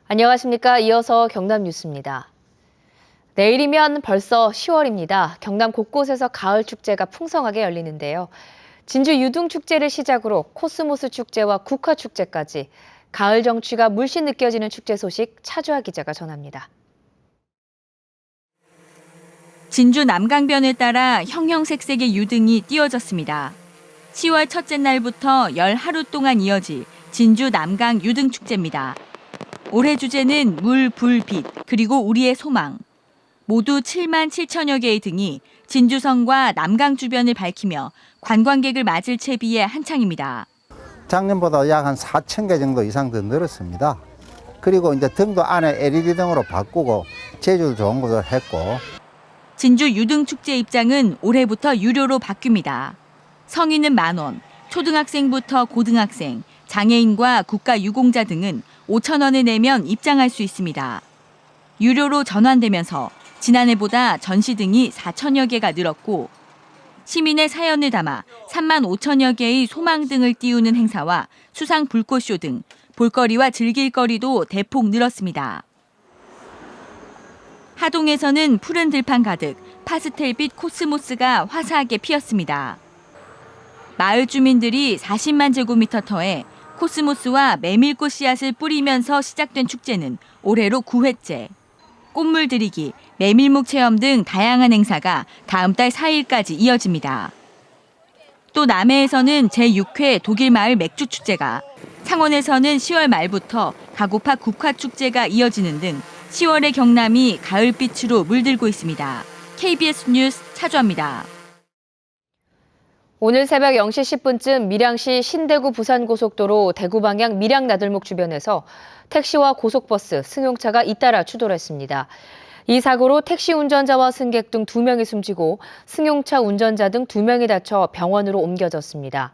안녕하십니까. 이어서 경남 뉴스입니다. 내일이면 벌써 10월입니다. 경남 곳곳에서 가을 축제가 풍성하게 열리는데요. 진주 유등축제를 시작으로 코스모스 축제와 국화축제까지 가을 정취가 물씬 느껴지는 축제 소식 차주아 기자가 전합니다. 진주 남강변을 따라 형형색색의 유등이 띄워졌습니다. 10월 첫째 날부터 열 하루 동안 이어질 진주 남강 유등축제입니다. 올해 주제는 물, 불, 빛, 그리고 우리의 소망. 모두 7만 7천여 개의 등이 진주성과 남강 주변을 밝히며 관광객을 맞을 채비에 한창입니다. 작년보다 약 한 4천 개 정도 이상 더 늘었습니다. 그리고 이제 등도 안에 LED 등으로 바꾸고 재질 좋은 것을 했고. 진주 유등축제 입장은 올해부터 유료로 바뀝니다. 성인은 10,000원, 초등학생부터 고등학생, 장애인과 국가유공자 등은 5,000원을 내면 입장할 수 있습니다. 유료로 전환되면서 지난해보다 전시 등이 4천여 개가 늘었고 시민의 사연을 담아 3만 5천여 개의 소망등을 띄우는 행사와 수상 불꽃쇼 등 볼거리와 즐길거리도 대폭 늘었습니다. 하동에서는 푸른 들판 가득 파스텔빛 코스모스가 화사하게 피었습니다. 마을 주민들이 40만 제곱미터터에 코스모스와 메밀꽃 씨앗을 뿌리면서 시작된 축제는 올해로 9회째. 꽃물 들이기, 메밀묵 체험 등 다양한 행사가 다음 달 4일까지 이어집니다. 또 남해에서는 제6회 독일마을 맥주축제가, 창원에서는 10월 말부터 가고파 국화축제가 이어지는 등 10월의 경남이 가을빛으로 물들고 있습니다. KBS 뉴스 차주아입니다. 오늘 새벽 0시 10분쯤 밀양시 신대구 부산고속도로 대구 방향 밀양 나들목 주변에서 택시와 고속버스, 승용차가 잇따라 추돌했습니다. 이 사고로 택시 운전자와 승객 등 2명이 숨지고 승용차 운전자 등 2명이 다쳐 병원으로 옮겨졌습니다.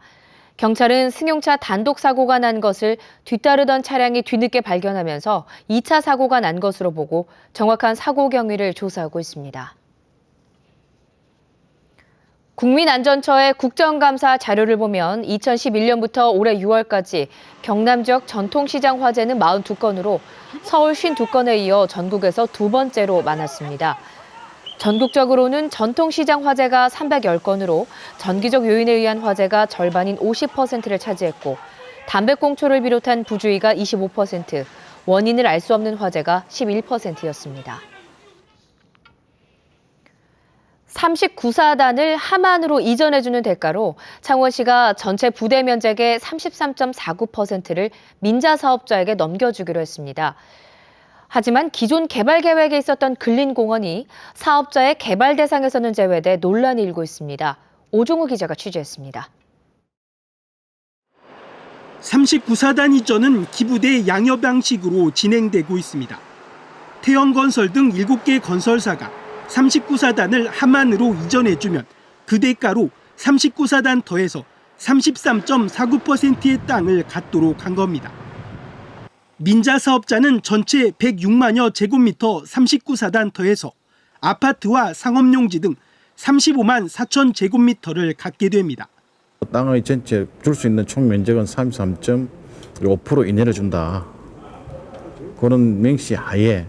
경찰은 승용차 단독 사고가 난 것을 뒤따르던 차량이 뒤늦게 발견하면서 2차 사고가 난 것으로 보고 정확한 사고 경위를 조사하고 있습니다. 국민안전처의 국정감사 자료를 보면 2011년부터 올해 6월까지 경남 지역 전통시장 화재는 42건으로 서울 52건에 이어 전국에서 두 번째로 많았습니다. 전국적으로는 전통시장 화재가 310건으로 전기적 요인에 의한 화재가 절반인 50%를 차지했고 담배꽁초를 비롯한 부주의가 25%, 원인을 알 수 없는 화재가 11%였습니다. 39사단을 함안으로 이전해주는 대가로 창원시가 전체 부대 면적의 33.49%를 민자사업자에게 넘겨주기로 했습니다. 하지만 기존 개발 계획에 있었던 근린공원이 사업자의 개발 대상에서는 제외돼 논란이 일고 있습니다. 오종우 기자가 취재했습니다. 39사단 이전은 기부대 양여 방식으로 진행되고 있습니다. 태연건설 등 7개 건설사가 39사단을 함안으로 이전해주면 그 대가로 39사단 더해서 33.49%의 땅을 갖도록 한 겁니다. 민자사업자는 전체 106만여 제곱미터 39사단 더해서 아파트와 상업용지 등 35만 4천 제곱미터를 갖게 됩니다. 땅의 전체 줄 수 있는 총 면적은 33.5% 이내로 준다. 그런 명시 하에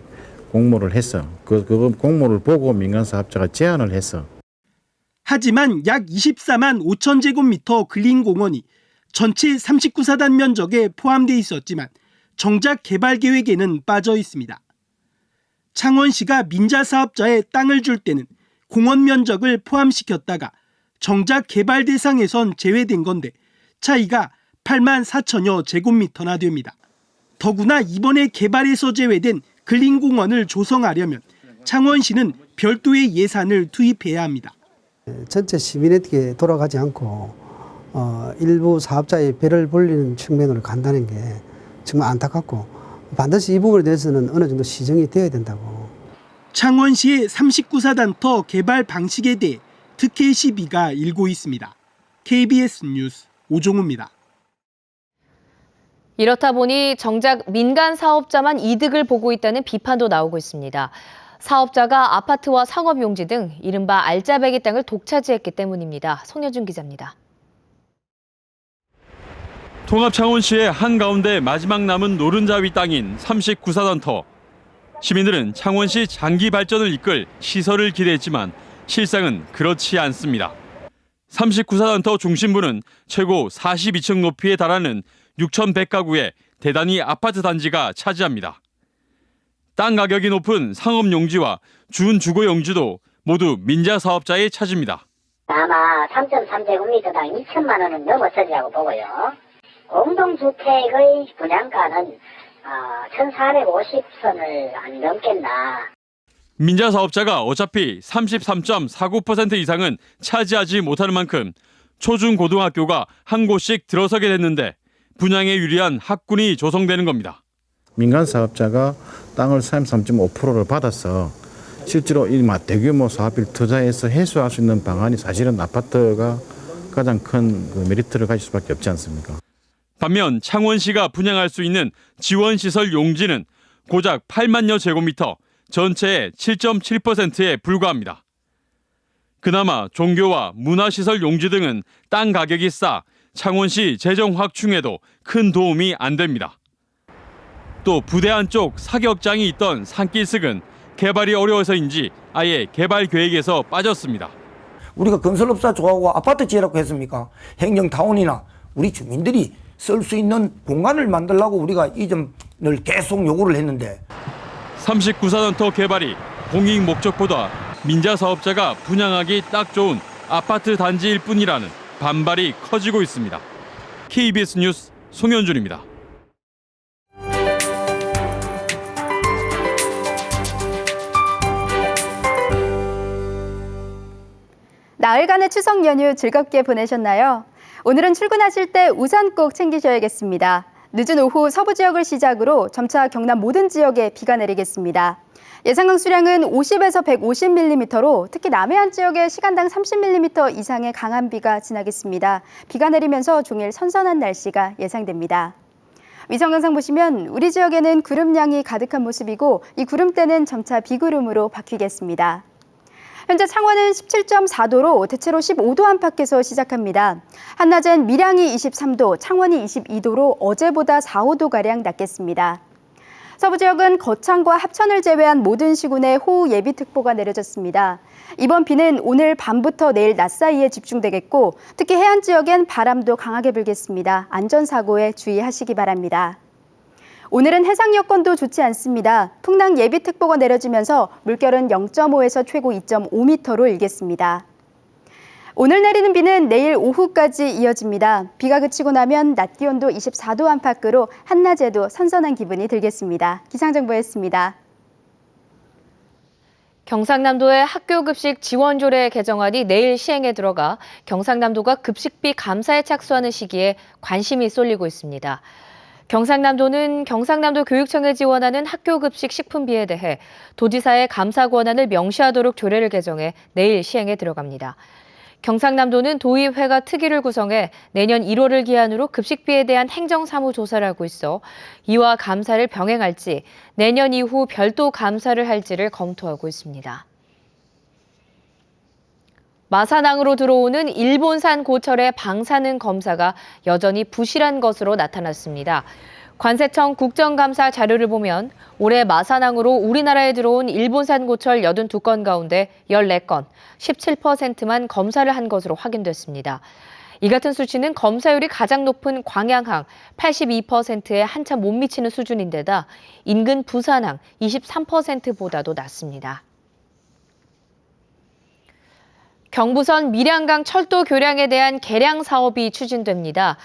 공모를 했어. 그 공모를 보고 민간사업자가 제안을 했어. 하지만 약 24만 5천 제곱미터 근린공원이 전체 39사단 면적에 포함돼 있었지만 정작 개발 계획에는 빠져 있습니다. 창원시가 민자사업자에 땅을 줄 때는 공원 면적을 포함시켰다가 정작 개발 대상에선 제외된 건데 차이가 8만 4천여 제곱미터나 됩니다. 더구나 이번에 개발에서 제외된 근린공원을 조성하려면 창원시는 별도의 예산을 투입해야 합니다. 전체 시민에게 돌아가지 않고 일부 사업자의 배를 불리는 측면으로 간다는 게 정말 안타깝고 반드시 이 부분에 대해서는 어느 정도 시정이 되어야 된다고. 창원시의 39사단터 개발 방식에 대해 특혜 시비가 일고 있습니다. KBS 뉴스 오종우입니다. 이렇다 보니 정작 민간 사업자만 이득을 보고 있다는 비판도 나오고 있습니다. 사업자가 아파트와 상업용지 등 이른바 알짜배기 땅을 독차지했기 때문입니다. 송여준 기자입니다. 통합 창원시의 한가운데 마지막 남은 노른자위 땅인 39사단터. 시민들은 창원시 장기 발전을 이끌 시설을 기대했지만 실상은 그렇지 않습니다. 39사단터 중심부는 최고 42층 높이에 달하는 6,100가구의 대단위 아파트 단지가 차지합니다. 땅 가격이 높은 상업용지와 준주거 용지도 모두 민자 사업자의 차지입니다. 아마 3.3제곱미터당 2천만 원은 넘었으리라고 보고요. 공동주택의 분양가는 1,450선을 안 넘겠나. 민자 사업자가 어차피 33.49% 이상은 차지하지 못하는 만큼 초중고등학교가 한 곳씩 들어서게 됐는데 분양에 유리한 학군이 조성되는 겁니다. 민간 사업자가 땅을 33.5%를 받아서 실제로 이 대규모 사업을 투자해서 해소할 수 있는 방안이 사실은 아파트가 가장 큰 메리트를 가질 수밖에 없지 않습니까? 반면 창원시가 분양할 수 있는 지원시설 용지는 고작 8만여 제곱미터, 전체의 7.7%에 불과합니다. 그나마 종교와 문화시설 용지 등은 땅 가격이 싸 창원시 재정 확충에도 큰 도움이 안 됩니다. 또 부대 안쪽 사격장이 있던 산길슥은 개발이 어려워서인지 아예 개발 계획에서 빠졌습니다. 우리가 건설업자 좋아하고 아파트 지으라고 했습니까? 행정타운이나 우리 주민들이 쓸 수 있는 공간을 만들려고 우리가 이 점을 계속 요구를 했는데 39사단터 개발이 공익 목적보다 민자 사업자가 분양하기 딱 좋은 아파트 단지일 뿐이라는 반발이 커지고 있습니다. KBS 뉴스 송현준입니다. 나흘간의 추석 연휴 즐겁게 보내셨나요? 오늘은 출근하실 때 우산 꼭 챙기셔야겠습니다. 늦은 오후 서부 지역을 시작으로 점차 경남 모든 지역에 비가 내리겠습니다. 예상 강수량은 50에서 150mm로 특히 남해안 지역에 시간당 30mm 이상의 강한 비가 지나겠습니다. 비가 내리면서 종일 선선한 날씨가 예상됩니다. 위성 영상 보시면 우리 지역에는 구름량이 가득한 모습이고 이 구름대는 점차 비구름으로 바뀌겠습니다. 현재 창원은 17.4도로 대체로 15도 안팎에서 시작합니다. 한낮엔 밀양이 23도, 창원이 22도로 어제보다 4, 5도가량 낮겠습니다. 서부 지역은 거창과 합천을 제외한 모든 시군에 호우 예비특보가 내려졌습니다. 이번 비는 오늘 밤부터 내일 낮 사이에 집중되겠고 특히 해안 지역엔 바람도 강하게 불겠습니다. 안전사고에 주의하시기 바랍니다. 오늘은 해상 여건도 좋지 않습니다. 풍랑 예비특보가 내려지면서 물결은 0.5에서 최고 2.5m로 일겠습니다. 오늘 내리는 비는 내일 오후까지 이어집니다. 비가 그치고 나면 낮 기온도 24도 안팎으로 한낮에도 선선한 기분이 들겠습니다. 기상정보였습니다. 경상남도의 학교급식 지원조례 개정안이 내일 시행에 들어가 경상남도가 급식비 감사에 착수하는 시기에 관심이 쏠리고 있습니다. 경상남도는 경상남도 교육청에 지원하는 학교급식 식품비에 대해 도지사의 감사 권한을 명시하도록 조례를 개정해 내일 시행에 들어갑니다. 경상남도는 도의회가 특위를 구성해 내년 1월을 기한으로 급식비에 대한 행정사무 조사를 하고 있어 이와 감사를 병행할지 내년 이후 별도 감사를 할지를 검토하고 있습니다. 마산항으로 들어오는 일본산 고철의 방사능 검사가 여전히 부실한 것으로 나타났습니다. 관세청 국정감사 자료를 보면 올해 마산항으로 우리나라에 들어온 일본산 고철 82건 가운데 14건, 17%만 검사를 한 것으로 확인됐습니다. 이 같은 수치는 검사율이 가장 높은 광양항 82%에 한참 못 미치는 수준인데다 인근 부산항 23%보다도 낮습니다. 경부선 밀양강 철도 교량에 대한 개량 사업이 추진됩니다.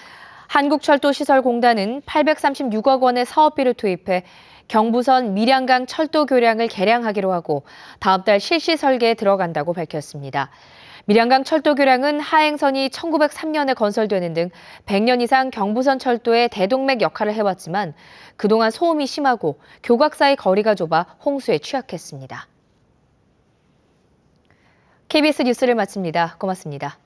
한국철도시설공단은 836억 원의 사업비를 투입해 경부선 밀양강 철도 교량을 개량하기로 하고 다음 달 실시 설계에 들어간다고 밝혔습니다. 밀양강 철도 교량은 하행선이 1903년에 건설되는 등 100년 이상 경부선 철도의 대동맥 역할을 해왔지만 그동안 소음이 심하고 교각 사이 거리가 좁아 홍수에 취약했습니다. KBS 뉴스를 마칩니다. 고맙습니다.